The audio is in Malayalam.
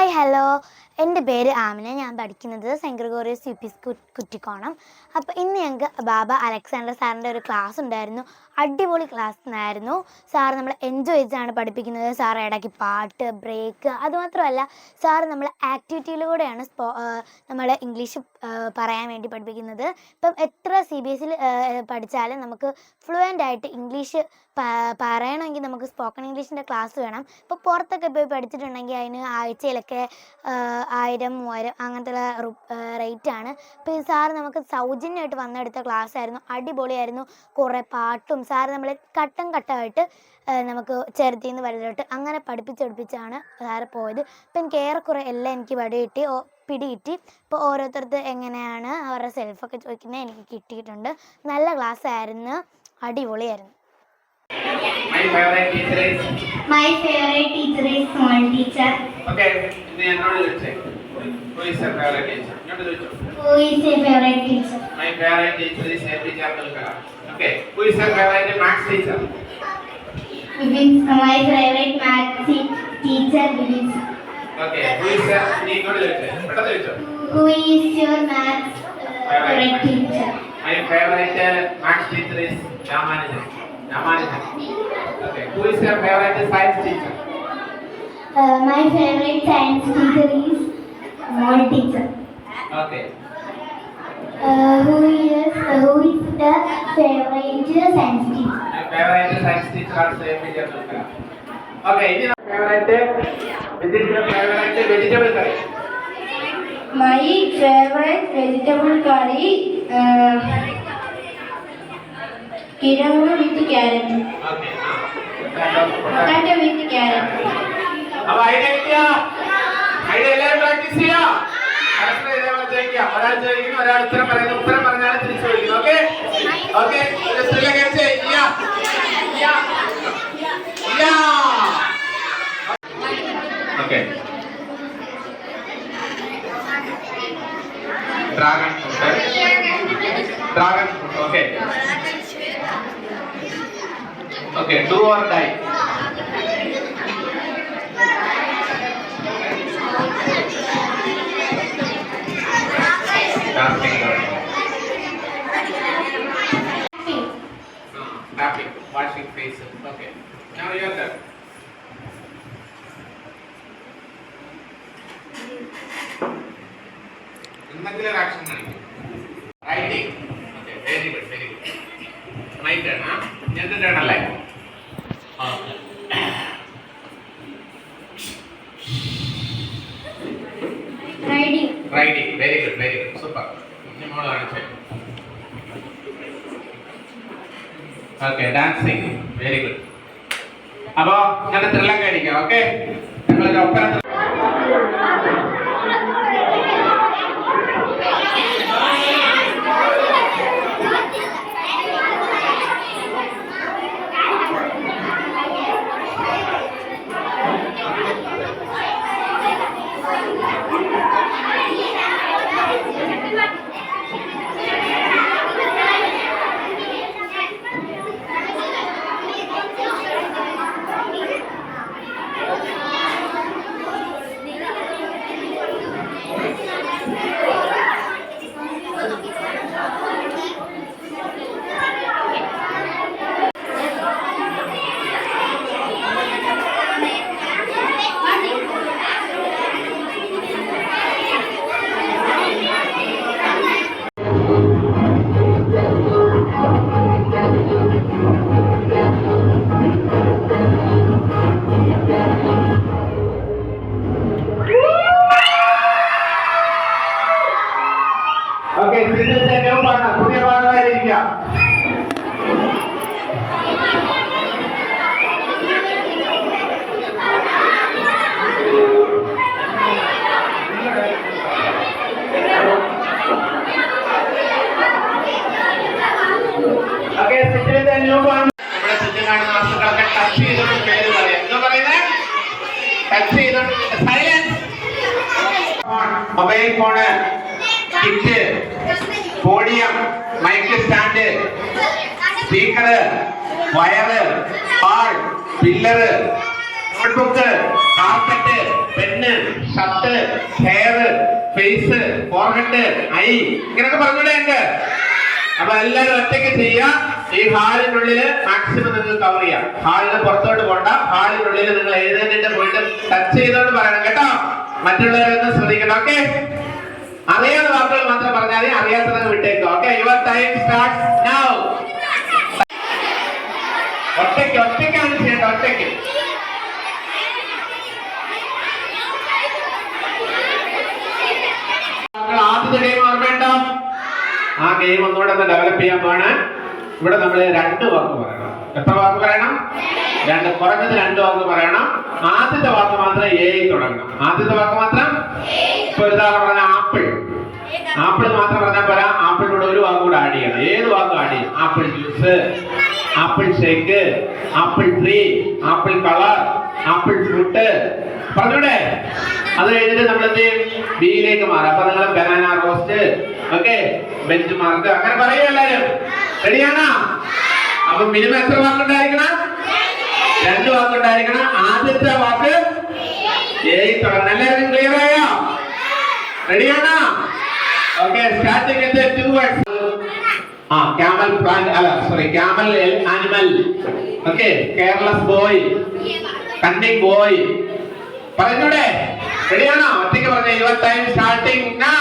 ഹായ് ഹലോ, എൻ്റെ പേര് ആമിന. ഞാൻ പഠിക്കുന്നത് Saint Gregorios U P Kuttikkonam. അപ്പോൾ ഇന്ന് ഞങ്ങൾക്ക് ബാബ അലക്സാണ്ടർ സാറിൻ്റെ ഒരു ക്ലാസ് ഉണ്ടായിരുന്നു. അടിപൊളി ക്ലാസ് ആയിരുന്നു. സാർ നമ്മൾ എൻജോയ് ചെയ്താണ് പഠിപ്പിക്കുന്നത്. സാർ ഇടയ്ക്ക് പാട്ട്, ബ്രേക്ക്, അതുമാത്രമല്ല സാർ നമ്മൾ ആക്ടിവിറ്റിയിലൂടെയാണ് നമ്മൾ ഇംഗ്ലീഷ് പറയാൻ വേണ്ടി പഠിപ്പിക്കുന്നത്. ഇപ്പം എത്ര CBSE പഠിച്ചാലും നമുക്ക് ഫ്ലുവൻ്റ് ആയിട്ട് ഇംഗ്ലീഷ് പറയണമെങ്കിൽ നമുക്ക് സ്പോക്കൺ ഇംഗ്ലീഷിൻ്റെ ക്ലാസ് വേണം. ഇപ്പോൾ പുറത്തൊക്കെ പോയി പഠിച്ചിട്ടുണ്ടെങ്കിൽ അതിന് ആഴ്ചയിലൊക്കെ 1000, 3000 അങ്ങനത്തെ റേറ്റാണ്. അപ്പോൾ ഈ സാറ് നമുക്ക് സൗജന്യമായിട്ട് വന്നെടുത്ത ക്ലാസ് ആയിരുന്നു. അടിപൊളിയായിരുന്നു. കുറേ പാട്ടും സാറ് നമ്മളെ ഘട്ടം ഘട്ടമായിട്ട് നമുക്ക് ചെറുത്തിൽ നിന്ന് വലുതോട്ട് അങ്ങനെ പഠിപ്പിച്ചാണ് സാറ് പോയത്. അപ്പം എനിക്ക് ഏറെക്കുറെ എല്ലാം എനിക്ക് പിടികിട്ടി. ഇപ്പോൾ ഓരോരുത്തർക്ക് എങ്ങനെയാണ് അവരുടെ സെൽഫൊക്കെ ചോദിക്കുന്നത് എനിക്ക് കിട്ടിയിട്ടുണ്ട്. നല്ല ക്ലാസ് ആയിരുന്നു, അടിപൊളിയായിരുന്നു. My favorite teacher is small teacher. Okay, who is your favorite teacher? Who is your favorite teacher? My favorite teacher is APJ Abdul Kalam. Okay, who is your favorite maths teacher? My favorite maths teacher is. Okay, who is your maths favorite teacher? My favorite maths teacher is Ramanujan. Okay, who is your favorite science teacher? My favorite science teacher is small teacher. Okay. Who is the favorite science teacher? My favorite science teacher is APJ Abdul Kalam. Okay, this is favorite vegetable curry. My favorite vegetable curry kirangu with carrot. Okay. Potato with carrot. अब idea എല്ലാവരും പ്രാക്ടീസ് ചെയ്യാം. പരസ്പരം ഇതേപോലെ ചോദിക്കാം. ഒരാൾ ചോദിക്കുന്നു, ഒരാൾ ഉത്തരം പറയുന്നു. ഉത്തരം പറഞ്ഞാൽ തിരിച്ചു ചോദിക്കുന്നു. Okay okay okay dragon fruit. Okay okay do or die. Tapping, washing faces. Okay. Now your turn. എന്തെങ്കിലും ആക്ഷൻ കാണിക്കും. Writing. Okay, very good. My turn. എന്റെ ടേൺ അല്ലേ? റൈഡിംഗ്. Very good. സൂപ്പർ. ഇനി മോള് കാണിച്ചേ. Okay, dancing. Very good. അപ്പോ ഞാൻ ത്രില്ലം കഴിക്കാം. ഓക്കെ, ഞങ്ങളൊരു ഒപ്പന. ഓക്കെ, പുതിയ പാഠമായിരിക്കാം. ഓക്കെ, നമ്മുടെ ചുറ്റും കാണുന്ന വസ്തുക്കളൊക്കെ ടച്ച് ചെയ്തോണ്ട് പേര് പറയാം. എന്താ പറയുന്നത്? ടച്ച് ചെയ്തോണ്ട്. Silence. Mobile phone, kit, podium, mic stand, speaker, wire, പാൾ, പില്ലറ്, നോട്ട്ബുക്ക്, കാർപ്പറ്റ്, പെണ്ണ്, ശബ്ദ ഹെയർ, ഫേസ്, ഫോർഹെഡ്, ഐ, ഇങ്ങനെയൊക്കെ പറഞ്ഞൂടെ ഞങ്ങൾക്ക്? അപ്പൊ എല്ലാവരും ഒറ്റയ്ക്ക് ചെയ്യാം. ഈ ഹാളിനുള്ളില് മാക്സിമം നിങ്ങൾ കവർ ചെയ്യാം. ഹാളിന് പുറത്തോട്ട് പോണ്ട. ഹാളിനുള്ളിൽ നിങ്ങൾ എഴുന്നേറ്റിട്ട് പോയിട്ട് ടച്ച് ചെയ്തോണ്ട് പറയണം കേട്ടോ. മറ്റുള്ളവരൊന്ന് ശ്രദ്ധിക്കണം. ഓക്കെ, അറിയാവുന്ന വാക്കുകൾ മാത്രം പറഞ്ഞാൽ മതി, അറിയാത്തത് വിട്ടേക്കും. Okay, your time starts now. ഒറ്റയ്ക്കാണ് ചെയ്യേണ്ടത്, ഒറ്റയ്ക്ക്. ആദ്യത്തെ ഗെയിം ഓർമ്മയുണ്ടോ? ആ ഗെയിം ഒന്നുകൂടെ ഒന്ന് ഡെവലപ്പ് ചെയ്യാൻ പോവാണ്. ഇവിടെ നമ്മൾ 2 വാക്ക് പറയണം. എത്ര വാക്ക് പറയണം? 2, കുറഞ്ഞത് 2 വാക്ക് പറയണം. ആദ്യത്തെ വാക്ക് മാത്രം എ തുടങ്ങണം. ആദ്യത്തെ വാക്ക് മാത്രം. ഇപ്പൊ ഉദാഹരണം പറഞ്ഞ ആപ്പിൾ. ആപ്പിൾ മാത്രം പറഞ്ഞാൽ പോരാ, ആപ്പിളിനോട് ഒരു വാക്ക് കൂടെ ആഡ് ചെയ്യണം. ഏത് വാക്കും ആഡ് ചെയ്യും. Apple juice, apple shake, apple tree, apple colour, apple fruit പറഞ്ഞൂടെ? അത് കഴിഞ്ഞിട്ട് നമ്മൾ എന്ത് ചെയ്യും? ബിയിലേക്ക് മാറാം. അപ്പൊ നിങ്ങൾ banana roast, okay, bench mark, അങ്ങനെ പറയും എല്ലാരും. റെഡിയാണോ? അപ്പൊ മിനിമം എത്ര വാക്കുണ്ടായിരിക്കണം? 2 വാക്കുണ്ടായിരിക്കണം. ആദ്യത്തെ വാക്ക് എ തുടങ്ങണം. എല്ലാവരും ക്ലിയർ ആയോ? റെഡിയാണോ? Okay, starting with 2 words. camel plant, sorry, camel animal, okay, careless boy, cunning boy. പറഞ്ഞൂടെ? റെഡിയാണോ? ഒറ്റയ്ക്ക് പറഞ്ഞേ. Your time starting now.